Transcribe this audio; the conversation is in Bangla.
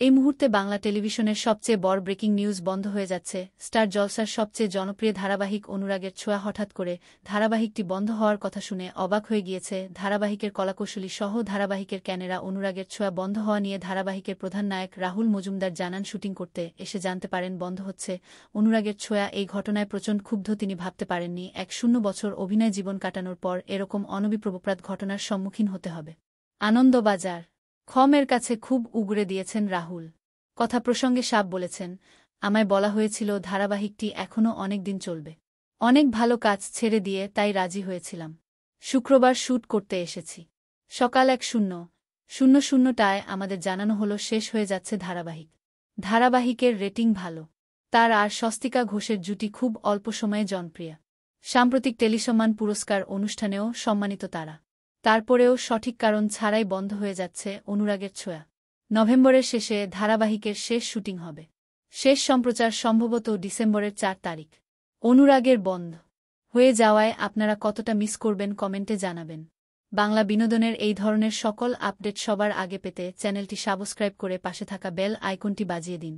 এই মুহূর্তে বাংলা টেলিভিশনের সবচেয়ে বড় ব্রেকিং নিউজ বন্ধ হয়ে যাচ্ছে। স্টার জলসার সবচেয়ে জনপ্রিয় ধারাবাহিক অনুরাগের ছোঁয়া হঠাৎ করে ধারাবাহিকটি বন্ধ হওয়ার কথা শুনে অবাক হয়ে গিয়েছে ধারাবাহিকের কলাকৌশলী সহ ধারাবাহিকের ক্যানেরা। অনুরাগের ছোঁয়া বন্ধ হওয়া নিয়ে ধারাবাহিকের প্রধান নায়ক রাহুল মজুমদার জানান, শুটিং করতে এসে জানতে পারেন বন্ধ হচ্ছে অনুরাগের ছোঁয়া। এই ঘটনায় প্রচণ্ড ক্ষুব্ধ তিনি। ভাবতে পারেননি ১০ বছর অভিনয় জীবন কাটানোর পর এরকম অনভিপ্রবপ্রাত ঘটনার সম্মুখীন হতে হবে। আনন্দবাজার খমের কাছে খুব উগরে দিয়েছেন রাহুল। কথা প্রসঙ্গে সাপ বলেছেন, আমায় বলা হয়েছিল ধারাবাহিকটি এখনও অনেক দিন চলবে। অনেক ভালো কাজ ছেড়ে দিয়ে তাই রাজি হয়েছিলাম। শুক্রবার শ্যুট করতে এসেছি। সকাল ১:০০টায় আমাদের জানানো হলো শেষ হয়ে যাচ্ছে ধারাবাহিক। ধারাবাহিকের রেটিং ভালো। তার আর স্বস্তিকা ঘোষের জুটি খুব অল্প সময়ে জনপ্রিয়। সাম্প্রতিক টেলিসম্মান পুরস্কার অনুষ্ঠানেও সম্মানিত তারা। তারপরেও সঠিক কারণ ছাড়াই বন্ধ হয়ে যাচ্ছে অনুরাগের ছোঁয়া। নভেম্বরের শেষে ধারাবাহিকের শেষ শুটিং হবে। শেষ সম্প্রচার সম্ভবত ডিসেম্বরের ৪ তারিখ। অনুরাগের বন্ধ হয়ে যাওয়ায় আপনারা কতটা মিস করবেন কমেন্টে জানাবেন। বাংলা বিনোদনের এই ধরনের সকল আপডেট সবার আগে পেতে চ্যানেলটি সাবস্ক্রাইব করে পাশে থাকা বেল আইকনটি বাজিয়ে দিন।